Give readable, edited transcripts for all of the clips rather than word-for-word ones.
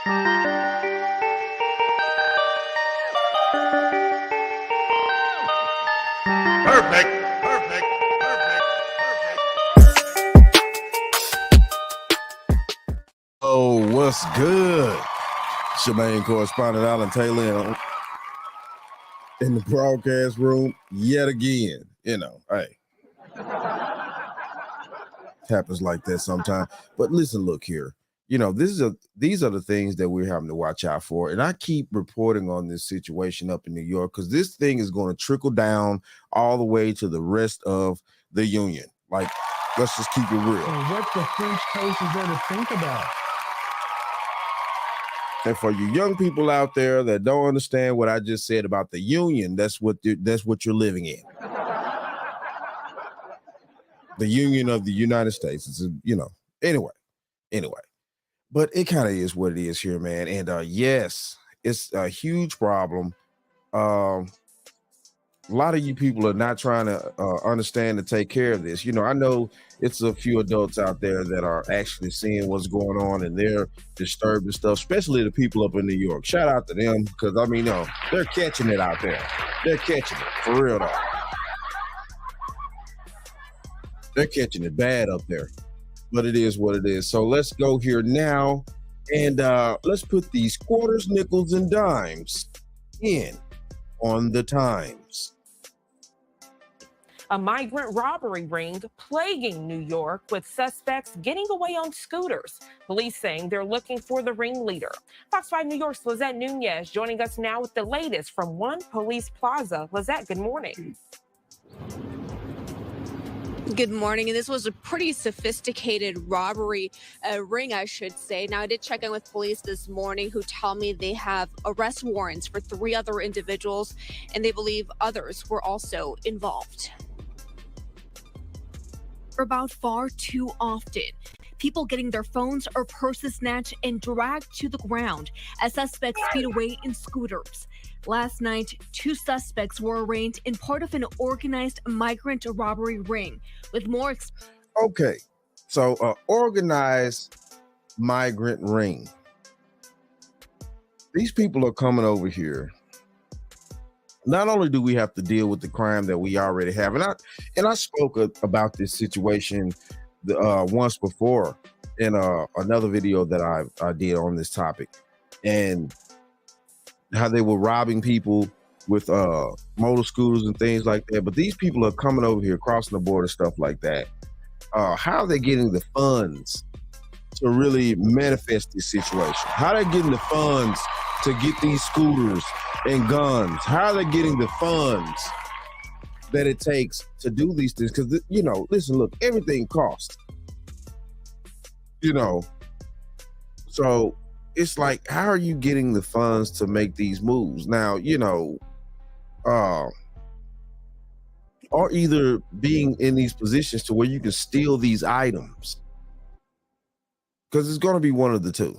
Perfect, perfect, perfect, perfect. Oh, what's good? It's your main correspondent, Alan Taylor, in the broadcast room yet again. You know, hey, happens like that sometimes. But listen, look here. You know, these are the things that we're having to watch out for. And I keep reporting on this situation up in New York because this thing is going to trickle down all the way to the rest of the union. Like, let's just keep it real. And what the French coast is there to think about? And for you young people out there that don't understand what I just said about the union, that's what you're living in. The Union of the United States. It's anyway. But it kind of is what it is here, man. And yes, it's a huge problem. A lot of you people are not trying to understand and take care of this. You know, I know it's a few adults out there that are actually seeing what's going on and they're disturbed and stuff, especially the people up in New York. Shout out to them because, I mean, they're catching it out there. They're catching it, for real, though. They're catching it bad up there. But it is what it is. So let's go here now and let's put these quarters, nickels, and dimes in on the times. A migrant robbery ring plaguing New York with suspects getting away on scooters. Police saying they're looking for the ringleader. Fox 5 New York's Lizette Nunez joining us now with the latest from One Police Plaza. Lizette, good morning. Good morning, and this was a pretty sophisticated robbery ring, I should say. Now, I did check in with police this morning who tell me they have arrest warrants for 3 other individuals, and they believe others were also involved. About far too often, people getting their phones or purses snatched and dragged to the ground as suspects speed away in scooters. Last night, 2 suspects were arraigned in part of an organized migrant robbery ring. With more. Okay, so organized migrant ring. These people are coming over here. Not only do we have to deal with the crime that we already have, and I spoke about this situation once before in another video that I did on this topic, and how they were robbing people with motor scooters and things like that. But these people are coming over here, crossing the border, stuff like that. How are they getting the funds to really manifest this situation? How are they getting the funds to get these scooters and guns? How are they getting the funds that it takes to do these things? Because, listen, look, everything costs. So it's like, how are you getting the funds to make these moves? Now, or either being in these positions to where you can steal these items. Because it's going to be one of the two.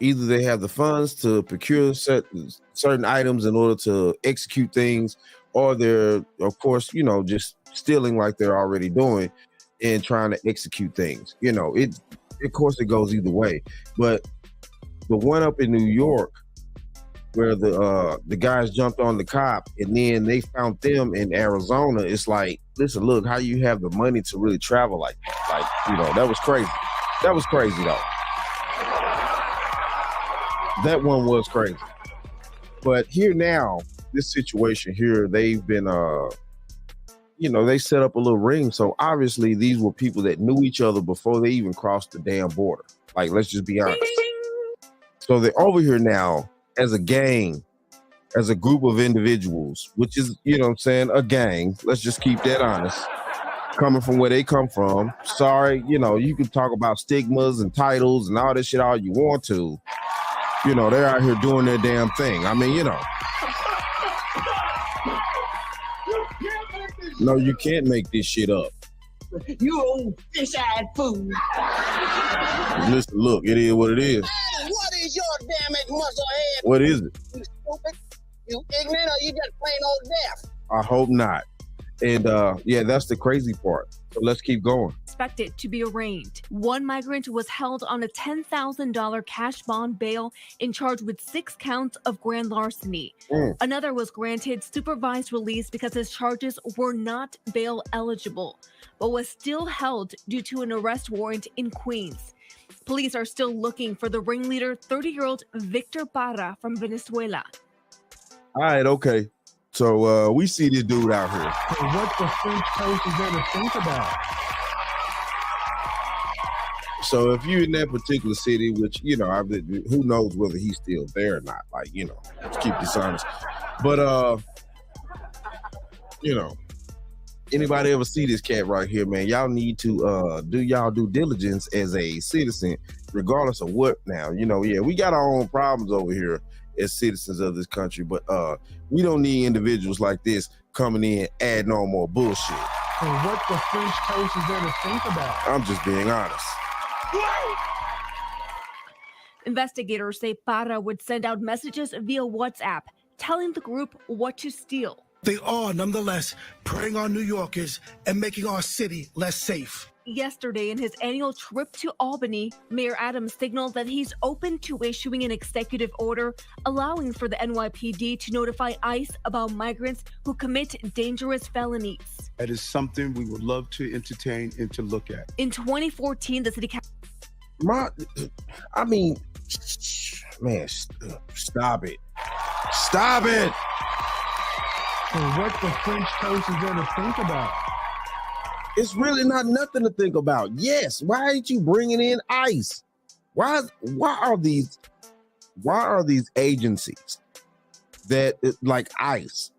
Either they have the funds to procure certain items in order to execute things, or they're, of course, just stealing like they're already doing and trying to execute things. Of course, it goes either way. But the one up in New York, where the guys jumped on the cop and then they found them in Arizona, it's like, listen, look, how you have the money to really travel like that? Like, that was crazy. That was crazy, though. That one was crazy. But here now, this situation here, they've been, they set up a little ring. So obviously these were people that knew each other before they even crossed the damn border. Like, let's just be honest. So they're over here now as a gang, as a group of individuals, which is, a gang. Let's just keep that honest. Coming from where they come from. Sorry, you can talk about stigmas and titles and all this shit all you want to. They're out here doing their damn thing. I mean, No, you can't make this shit up. You old fish-eyed fool. Listen, look, it is what it is. Hey, what is your damn muscle head? What is it? You stupid? You ignorant, or you just plain old deaf? I hope not. And yeah, that's the crazy part. So let's keep going. expected to be arraigned. One migrant was held on a $10,000 cash bond bail and charged with 6 counts of grand larceny. Another was granted supervised release because his charges were not bail eligible, but was still held due to an arrest warrant in Queens. Police are still looking for the ringleader, 30-year-old Victor Parra from Venezuela. All right, okay. So we see this dude out here. So what the French coast is there to think about? So if you're in that particular city, which, you know, who knows whether he's still there or not, like, you know, let's keep this honest. But, you know, anybody ever see this cat right here, man, y'all need to do y'all due diligence as a citizen, regardless of what now. You know, yeah, we got our own problems over here as citizens of this country, but we don't need individuals like this coming in adding on more bullshit. So what the French coast is there to think about? I'm just being honest. Investigators say Parra would send out messages via WhatsApp telling the group what to steal. They are nonetheless preying on New Yorkers and making our city less safe. Yesterday, in his annual trip to Albany, Mayor Adams signaled that he's open to issuing an executive order allowing for the NYPD to notify ICE about migrants who commit dangerous felonies. That is something we would love to entertain and to look at. In 2014, the city council. I mean, man, stop it. Stop it. So what the French coast is there to think about? It's really not nothing to think about. Yes, why ain't you bringing in ICE? Why are these agencies that like ICE?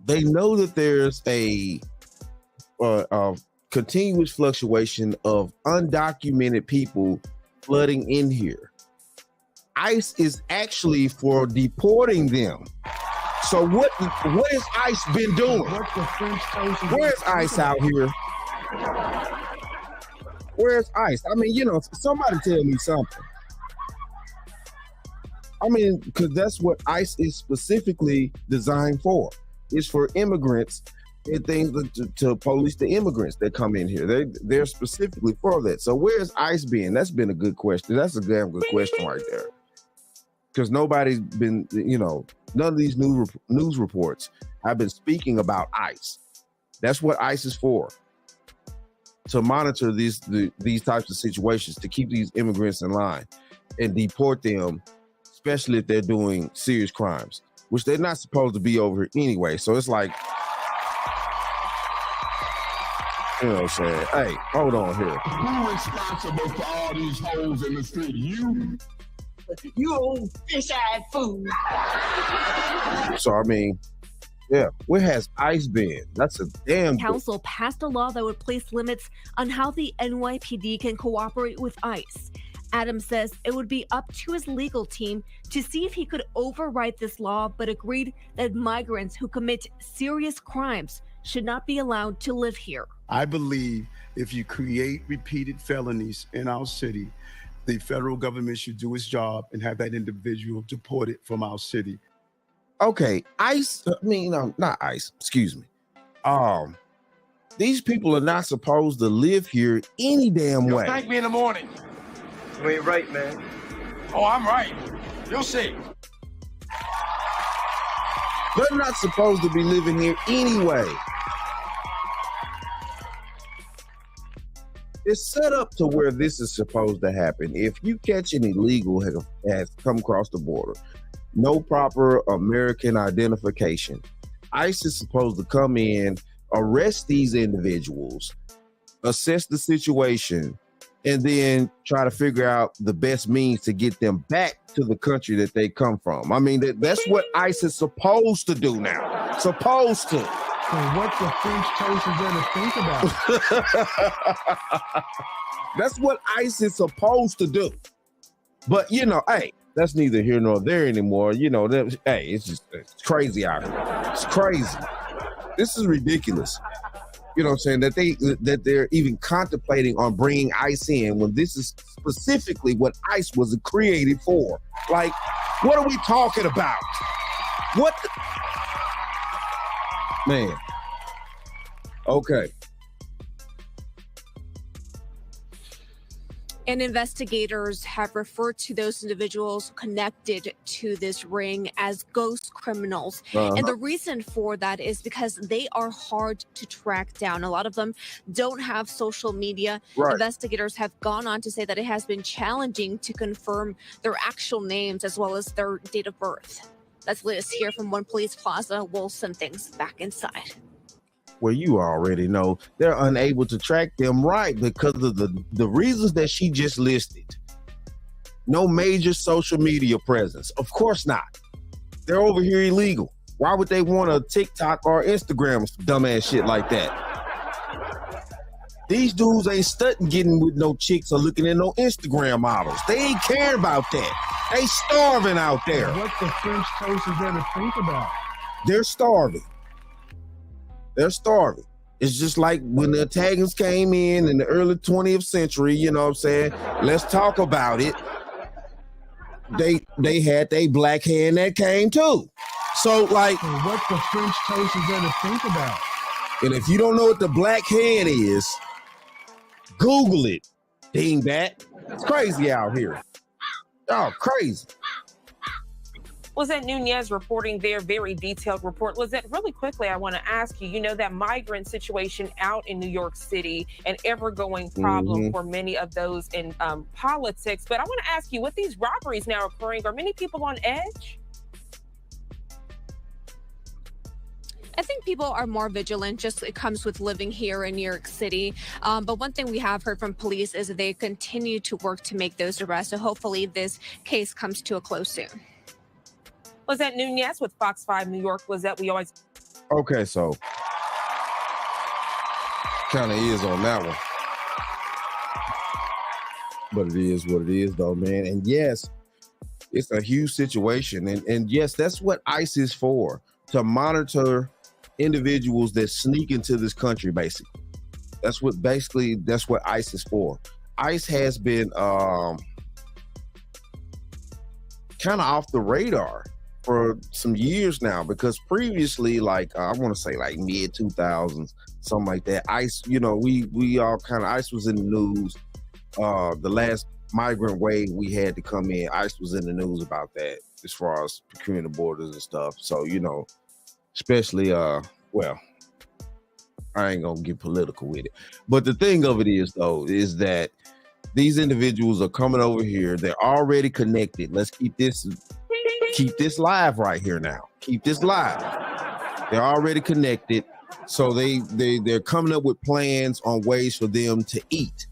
They know that there's a continuous fluctuation of undocumented people flooding in here. ICE is actually for deporting them. So what has ICE been doing? Where's ICE out here? Where's ICE? I mean, you know, somebody tell me something. I mean, because that's what ICE is specifically designed for. It's for immigrants and things to police the immigrants that come in here. They're specifically for that. So where's ICE been? That's been a good question. That's a damn good question right there. Because nobody's been, you know, none of these news reports have been speaking about ICE. That's what ICE is for. To monitor these types of situations, to keep these immigrants in line and deport them, especially if they're doing serious crimes, which they're not supposed to be over here anyway. So it's like, you know what I'm saying? Hey, hold on here. Who's responsible for all these holes in the street? You old fish-eyed fool. So, I mean, yeah, where has ICE been? That's a damn Council passed a law that would place limits on how the NYPD can cooperate with ICE. Adams says it would be up to his legal team to see if he could override this law, but agreed that migrants who commit serious crimes should not be allowed to live here. I believe if you create repeated felonies in our city, the federal government should do its job and have that individual deported from our city. Okay, ICE, I mean, no, not ICE, excuse me. These people are not supposed to live here any damn way. Thank me in the morning. You ain't right, man. Oh, I'm right. You'll see. They're not supposed to be living here anyway. It's set up to where this is supposed to happen. If you catch an illegal has come across the border, no proper American identification, ICE is supposed to come in, arrest these individuals, assess the situation, and then try to figure out the best means to get them back to the country that they come from. I mean, that's what ICE is supposed to do now. Supposed to. So what the French coast is there to think about? That's what ICE is supposed to do. But, you know, hey, that's neither here nor there anymore. You know, hey, it's crazy out here. It's crazy. This is ridiculous. You know what I'm saying? That they're even contemplating on bringing ICE in when this is specifically what ICE was created for. Like, what are we talking about? What? Man. Okay. And investigators have referred to those individuals connected to this ring as ghost criminals. And the reason for that is because they are hard to track down. A lot of them don't have social media. Right. Investigators have gone on to say that it has been challenging to confirm their actual names as well as their date of birth. That's the latest here from One Police Plaza. We'll send things back inside. Well, you already know they're unable to track them, right, because of the reasons that she just listed. No major social media presence. Of course not. They're over here illegal. Why would they want a TikTok or Instagram dumbass shit like that? These dudes ain't studying getting with no chicks or looking at no Instagram models. They ain't care about that. They starving out there. What the French toast is there to think about? They're starving. They're starving. It's just like when the Italians came in the early 20th century, you know what I'm saying? Let's talk about it. They had their black hand that came too. So like, what the French toast is there to think about? And if you don't know what the black hand is, Google it, dingbat. It's crazy out here. Oh, crazy. Lizette Nunez reporting their very detailed report. Lizette, really quickly, I want to ask you, you know, that migrant situation out in New York City, an ever-going problem for many of those in politics. But I want to ask you, with these robberies now occurring, are many people on edge? I think people are more vigilant, just it comes with living here in New York City. But one thing we have heard from police is that they continue to work to make those arrests. So hopefully this case comes to a close soon. Lizette Nunez with Fox 5 New York. Lizette, we always... Okay, so kind of is on that one. But it is what it is, though, man. And yes, it's a huge situation. And yes, that's what ICE is for, to monitor individuals that sneak into this country, basically. That's what ICE is for. ICE has been kind of off the radar for some years now, because previously, like I want to say like mid 2000s, something like that, ICE, you know, we all kind of, ICE was in the news. The last migrant wave we had to come in, ICE was in the news about that as far as securing the borders and stuff. So, you know, especially, well, I ain't gonna get political with it. But the thing of it is, though, is that these individuals are coming over here. They're already connected. Let's keep this live right here now. Keep this live. They're already connected. So they're coming up with plans on ways for them to eat.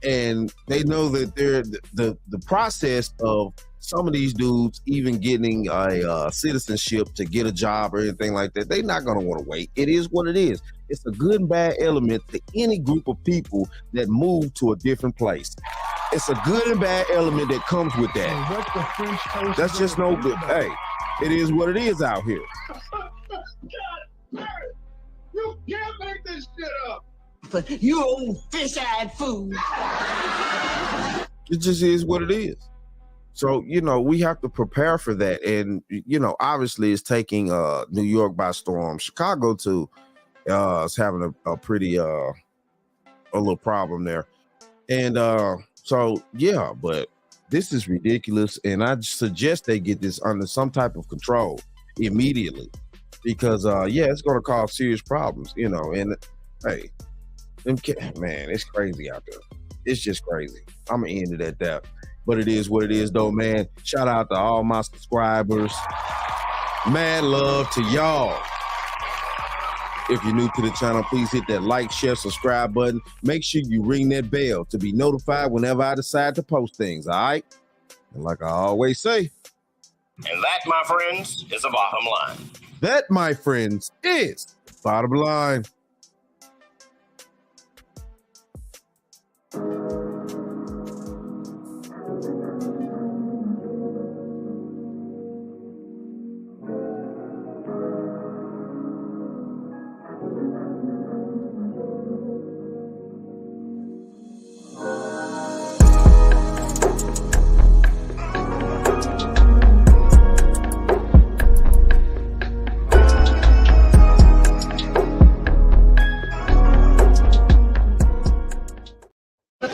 And they know that the process of some of these dudes even getting a citizenship to get a job or anything like that, they're not going to want to wait. It is what it is. It's a good and bad element to any group of people that move to a different place. It's a good and bad element that comes with that. What the French toast That's just no good. Hey, it is what it is out here. God, you can't make this shit up. You old fish-eyed fool. It just is what it is. So, you know, we have to prepare for that. And, you know, obviously it's taking New York by storm. Chicago, too, is having a pretty, a little problem there. And so, yeah, but this is ridiculous. And I suggest they get this under some type of control immediately. Because, yeah, it's going to cause serious problems, you know. And, hey, man, it's crazy out there. It's just crazy. I'm going to end it at that. But it is what it is, though, man. Shout out to all my subscribers. Mad love to y'all. If you're new to the channel, please hit that like, share, subscribe button. Make sure you ring that bell to be notified whenever I decide to post things, all right? And like I always say. And that, my friends, is the bottom line. That, my friends, is the bottom line.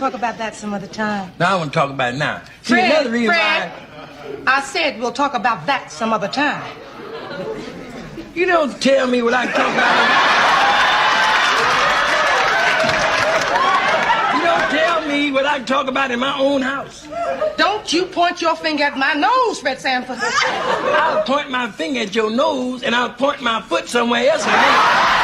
talk about that some other time. No, I want to talk about it now. See, Fred, another reason Fred, I said we'll talk about that some other time. You don't tell me what I can talk about. You don't tell me what I can talk about in my own house. Don't you point your finger at my nose, Fred Sanford. I'll point my finger at your nose and I'll point my foot somewhere else.